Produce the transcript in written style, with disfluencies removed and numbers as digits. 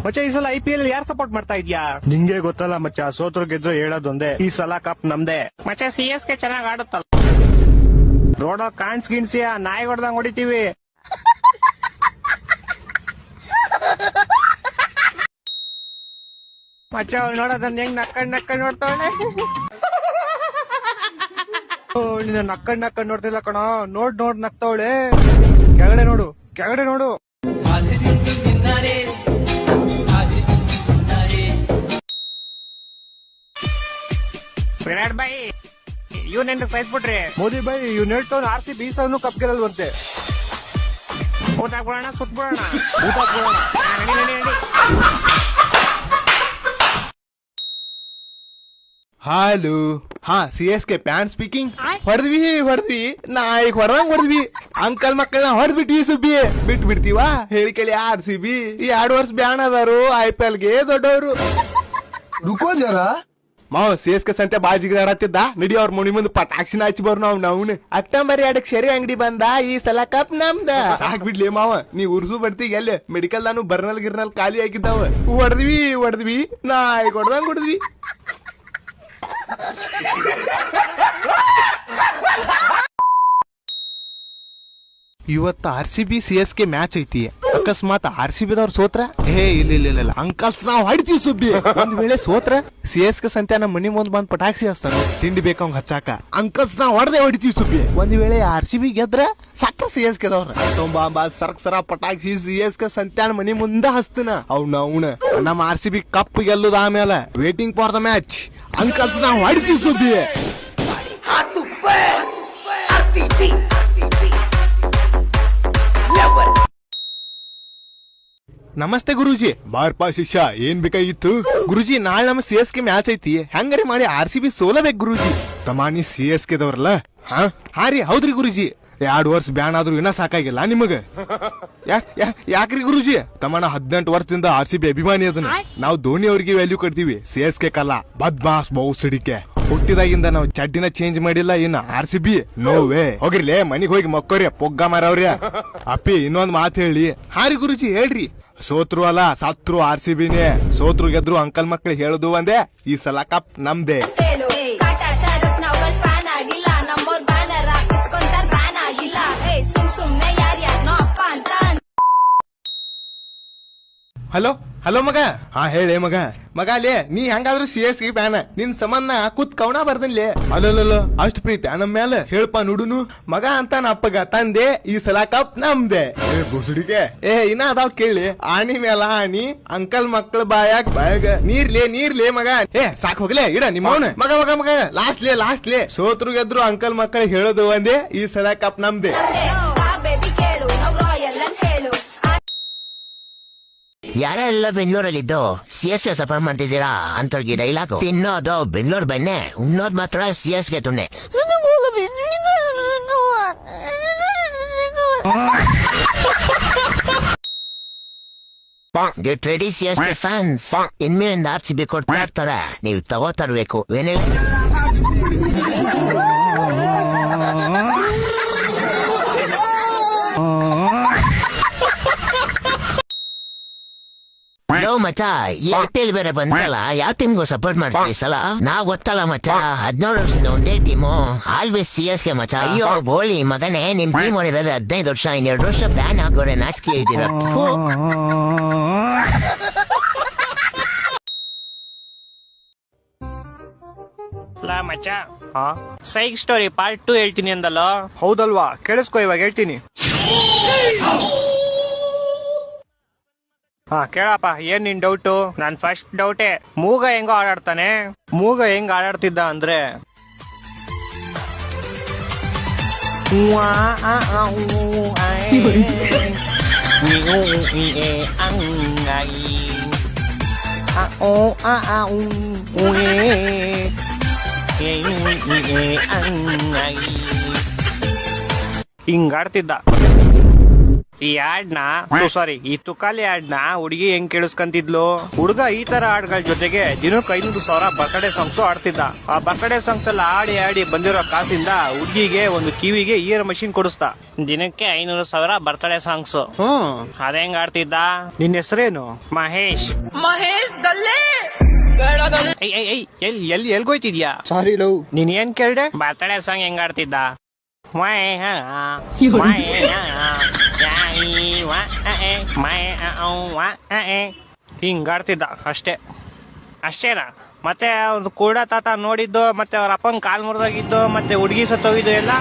ಮಚ್ಚ ಈ ಸಲ IPL ಯಾರು ಸಪೋರ್ಟ್ ಮಾಡ್ತಾ ಇದ್ಯಾ? ನಿಂಗೆ ಗೊತ್ತಲ್ಲ ಮಚ್ಚ, ಸೋತ್ರು ಗೆದ್ರು ಹೇಳೋದೊಂದೇ, ಈ ಸಲ ಕಪ್ ನಮ್ದೇ. ಮಚ್ಚ CSK ಚೆನ್ನಾಗ್ ಆಡುತ್ತಲ್ಲ, ರೋಡಲ್ಲಿ ಕಾಣ್ಸ್ ಗಿಣ್ಸಿಯ ನಾಯಿ ಹೊಡೆದಂಗ್ ಹೊಡಿತೀವಿ. ಮಚ್ಚ ಅವ್ಳು ನೋಡೋದನ್ನ ಹೆಂಗ್ ನಕ್ಕಂಡ್ ನೋಡ್ತಾವಳೆ. ನಿನ್ನ ನಕ್ಕಂಡ್ ನೋಡ್ತಿಲ್ಲ ಕಣ, ನೋಡ್ ನಗ್ತಾವಳೆ. ಕೆಳಗಡೆ ನೋಡು. ವಿರಾಟ್ ಬಾಯಿ ಇವ್ನೆಂಟು ಕೈಸ್ಬಿಟ್ರಿ. ಮೋದಿ ಬಾಯಿ ಇವ್ನ ಹೇಳ್ತಾವ್ RCB ಸೌನು ಕಪ್ ಗೆಲ್ಲಲ್ವಂತೆ. ಊಟ ಹಾಕ್ಬಿಡೋಣ, ಸುತ್ಬಿಡೋಣ. ನಡಿ. ಹಲೋ, ಹಾ CSK ಪ್ಯಾನ್ ಸ್ಪೀಕಿಂಗ್. ಹೊಡೆದ್ವಿ ನಾಯಿ ಹೊರದ್ವಿ. ಅಂಕಲ್ ಮಕ್ಕಳನ್ನ ಹೊಡೆದ್ಬಿಟ್ವಿ ಸುಬ್ಬಿ. ಬಿಡ್ತೀವ ಹೇಳಿ ಕೇಳಿ RCB ಈ 2 ವರ್ಷ ಬ್ಯಾನ್ ಅದಾರು IPL ಗೆ ದೊಡ್ಡವರು. रुको जरा ಮಾವ CSK ಸಂತೆ ಬಾಜಿಗಾಡತ್ತಿದ್ದ, ನಡಿ ಅವ್ರ ಮುನಿ ಮುಂದೆ ಪಟಾಕ್ಷಿನ ಹಚ್ಚಿ ಬರ್ ನಾವು ಅಕ್ಟೋಬರ್ 2 ಶರಿ ಅಂಗಡಿ ಬಂದ, ಈ ಸಲ ಕಪ್ ನಮ್ದ. ಸಾಕ್ ಬಿಡ್ಲಿ ಮಾವ, ನೀ ಉರ್ಸು ಬಡ್ತಿಗೆ ಎಲ್ಲಿ ಮೆಡಿಕಲ್ ನಾನು ಬರ್ನಲ್ ಖಾಲಿ ಆಗಿದ್ದಾವ. ಹೊಡೆದ್ವಿ ನಾಯಿ ಹೊಡೆದ್ವಿ. ಇವತ್ತು RCB CSK ಮ್ಯಾಚ್ ಐತಿ. ಅಕಸ್ಮಾತ್ RCB ದವ್ರು ಸೋತ್ರ ಇಲ್ಲ ಅಂಕಲ್ಸ್ ನಾವ್ ಹೊಡಿತೀವಿ ಸುಬ್ಬಿ. ಒಂದ್ ವೇಳೆ ಸೋತ್ರ CSK ಸಂತೆ ನಮ್ಮ ಮನಿ ಮುಂದ್ ಬಂದ್ ಪಟಾಕ್ಷಿ ಹಚ್ತಾರ, ತಿಂಡಿ ಬೇಕಂಗ್ ಹಚ್ಚಾಕ. ಅಂಕಲ್ಸ್ ನಾವ್ ಹೊಡಿತೀವಿ ಸುಬ್ಬಿ. ಒಂದ್ ವೇಳೆ RCB ಗೆದ್ರ ಸಾಕ CSK ದವ್ರ ಸರ ಪಟಾಕ್ಷಿ CSK ಸಂತ್ಯಾನ ಮನಿ ಮುಂದ ಹಚ್ತನ. ಅವ್ನ ನಮ್ಮ RCB ಕಪ್ ಗೆಲ್ಲುದ ಆಮೇಲೆ waiting for the match. Uncles ನಾವ್ ಹೊಡಿತೀವಿ ಸುಬ್ಬಿ. ನಮಸ್ತೆ ಗುರುಜಿ. ಬಾರ್ಪಾ ಶಿಷ್ಯ, ಏನ್ ಬೇಕಾಗಿತ್ತು? ಗುರುಜಿ ನಾಳೆ ನಮ್ಮ CSK ಮ್ಯಾಚ್ ಐತಿ, ಹೆಂಗಾರಿ ಮಾಡಿ RCB ಸೋಲಬೇಕು ಗುರುಜಿ. ತಮಾನಿ CSK ದವ್ರಲ್ಲ? ಹಾ ರೀ, ಹೌದ್ರಿ ಗುರುಜಿ. 2 ವರ್ಷ ಬ್ಯಾನ್ ಆದ್ರೂ ಇನ್ನ ಸಾಕಾಗಿಲ್ಲ ನಿಮಗ? ಯಾಕ್ರಿ ಗುರುಜಿ? ತಮ್ಮನ 18 ವರ್ಷದಿಂದ RCB ಅಭಿಮಾನಿ ಅದನ್ನ. ನಾವು ಧೋನಿ ಅವ್ರಿಗೆ ವ್ಯಾಲ್ಯೂ ಕೊಡ್ತೀವಿ, CSK ಕಲ್ಲ. ಬದ್ಮಾಸ್ ಬಹು ಸಿಡಿಕೆ ಹುಟ್ಟಿದಾಗಿಂದ ನಾವು ಚಡ್ಡಿನ ಚೇಂಜ್ ಮಾಡಿಲ್ಲ. ಇನ್ನ RCB ನೋವೇ. ಹೋಗಿರ್ಲಿ ಮನಿಗ್ ಹೋಗಿ ಮಕ್ಕೋರಿ, ಪೊಗ್ಗ ಮಾರವ್ರಿ. ಅಪ್ಪಿ ಇನ್ನೊಂದ್ ಮಾತು ಹೇಳಿ. ಹಾರಿ ಗುರುಜಿ ಹೇಳ್ರಿ. ಸೋತ್ರು ಅಲ್ಲ ಸತ್ರು RCBನೇ. ಸೋತ್ರು ಗೆದ್ರು ಅಂಕಲ್ ಮಕ್ಳು ಹೇಳುದು ಒಂದೇ, ಈ ಸಲ ಕಪ್ ನಮ್ದೇ. ಹಲೋ ಮಗ. ಹಾ ಹೇಳಿ ಮಗ. ಅಲ್ಲೇ ನೀ ಹೆಂಗಾದ್ರು CSK ಫ್ಯಾನ್, ನಿನ್ ಸಂಬಂಧ ಕೂತ್ ಕವನ ಬರ್ದನ್ಲೇ. ಅಲ್ಲಲ್ಲ ಅಷ್ಟ್ ಪ್ರೀತಿ ನಮ್ಮ ಮೇಲೆ ಹೇಳ್ಪ ನೋಡುನು. ಮಗ ಅಂತ ಅಪ್ಪಗ ತಂದೆ, ಈ ಸಲ ಕಪ್ ನಮ್ದೆ. ಬುಸುಡಿಗೆ ಇನ್ನ ಅದಾವ್ ಕೇಳಿ. ಆನಿ ಮೇಲ ಆನಿ, ಅಂಕಲ್ ಮಕ್ಳ ಬಾಯಾಗ ನೀರ್ಲೇ ಮಗ. ಸಾಕ್ ಹೋಗ್ಲೇ ಇಡ ನಿಮ್ಮ ಮಗ ಲಾಸ್ಟ್ಲೇ. ಸೋತ್ರು ಗೆದ್ರು ಅಂಕಲ್ ಮಕ್ಕಳಿಗೆ ಹೇಳೋದು ಒಂದೇ, ಈ ಸಲ ಕಪ್ ನಮ್ದೆ. ಯಾರೆಲ್ಲ ಬೆಂಗಳೂರಲ್ಲಿದ್ದು CSK ಸಪೋರ್ಟ್ ಮಾಡ್ತಿದ್ದೀರಾ ಅಂತವ್ರಿಗೆ ಡೈಲಾಗು. ತಿನ್ನೋದು ಬೆಂಗಳೂರು ಬೆಣ್ಣೆ, ಉಣ್ಣೋದ್ ಮಾತ್ರ CSK ತುಣ್ಣೆ. ಗೆಟ್ ರೆಡಿ CSK ಫ್ಯಾನ್ಸ್, ಇನ್ಮೇಲಿಂದ RCB ಕೊಡ್ತಾ ಇರ್ತಾರೆ, ನೀವು ತಗೋತರ್ಬೇಕು. ಮಚ್ಚ ಈ IPL ಬೇರೆ ಬಂತಲ್ಲ, ಯಾವ ಟೀಮ್ಗೂ ಸಪೋರ್ಟ್ ಮಾಡ್ತೀವಿ ಸಲ? ನಾವ್ ಗೊತ್ತಲ್ಲ ಮಚ್ಚ, 17 ವರ್ಷದ ಒಂದೇ ಟೀಮು, ಆಲ್ವೇಸ್ CSK ಮಚ್ಚ. ಅಯ್ಯೋ ಬೋಳಿ ಮಗನೇ, ನಿಮ್ ಟೀಮ್ ಹೊಡಿರೋದು 15 ವರ್ಷ, 2 ವರ್ಷ ಬ್ಯಾನ್ ಆಗೋರೆ ನಾಚಿಕೆ ಇದ್ದೀರ. ಮಚ್ಚ ಸೈಕ್ ಸ್ಟೋರಿ ಪಾರ್ಟ್ 2 ಹೇಳ್ತೀನಿ ಅಂದಲ್ಲ? ಹೌದಲ್ವಾ? ಕೇಳಿಸ್ಕೊ, ಇವಾಗ ಹೇಳ್ತೀನಿ. ಕೇಳಪ್ಪ, ಏನ್ ನಿನ್ ಡೌಟು? ನನ್ ಫಸ್ಟ್ ಡೌಟೇ ಮೂಗ ಹೆಂಗ ಆಡಾಡ್ತಾನೆ. ಮೂಗ ಹೆಂಗ್ ಆಡಾಡ್ತಿದ್ದ ಅಂದ್ರೆ, ಹಿಂಗಾಡ್ತಿದ್ದ. ಈ ಹಾಡ್ನ ಸಾರಿ ಈ ತುಕಾಲಿ ಹಾಡ್ನ ಹುಡುಗಿ ಹೆಂಗ್ ಕೇಳಿಸ್ಕೊಂತಿದ್ಲು. ಹುಡುಗ ಈ ತರ ಹಾಡ್ಗಳ ಜೊತೆಗೆ ದಿನಕ್ಕೆ 500,000 ಬರ್ತ್ಡೇ ಸಾಂಗ್ಸ್ ಆಡ್ತಿದ್ದ. ಆ ಬರ್ತ್ಡೇ ಸಾಂಗ್ಸ್ ಎಲ್ಲ ಆಡಿ ಆಡಿ ಬಂದಿರೋ ಕಾಸಿಂದ ಹುಡುಗಿಗೆ ಒಂದು ಕಿವಿಗೆ ಇಯರ್ ಮಷಿನ್ ಕೊಡಿಸ್ತಾ. ದಿನಕ್ಕೆ 500,000 ಬರ್ತ್ಡೇ ಸಾಂಗ್ಸ್. ಅದೇಂಗ್ ಆಡ್ತಿದ್ದ. ನಿನ್ ಹೆಸರೇನು? ಮಹೇಶ್. ಎಲ್ಗೋಯ್ತಿದ್ಯಾ? ಸಾರಿ ಲವ್. ನೀನ್ ಏನ್ ಕೇಳ್ದೆ? ಬರ್ತ್ಡೇ ಸಾಂಗ್ ಹೆಂಗ್ ಆಡ್ತಿದ್ದ? ಹಿಂಗ್ ಆಡ್ತಿದ್ದ ಅಷ್ಟೇ. ಅಷ್ಟೇನಾ? ಮತ್ತೆ ಅವ್ರು ಕೂಡ ತಾತ ನೋಡಿದ್ದು, ಮತ್ತೆ ಅವ್ರ ಅಪ್ಪನ್ ಕಾಲ್ ಮುರಿದೋಗಿದ್ದು, ಮತ್ತೆ ಹುಡುಗಿ ಸತ್ತೋಗಿದ್ದು ಎಲ್ಲ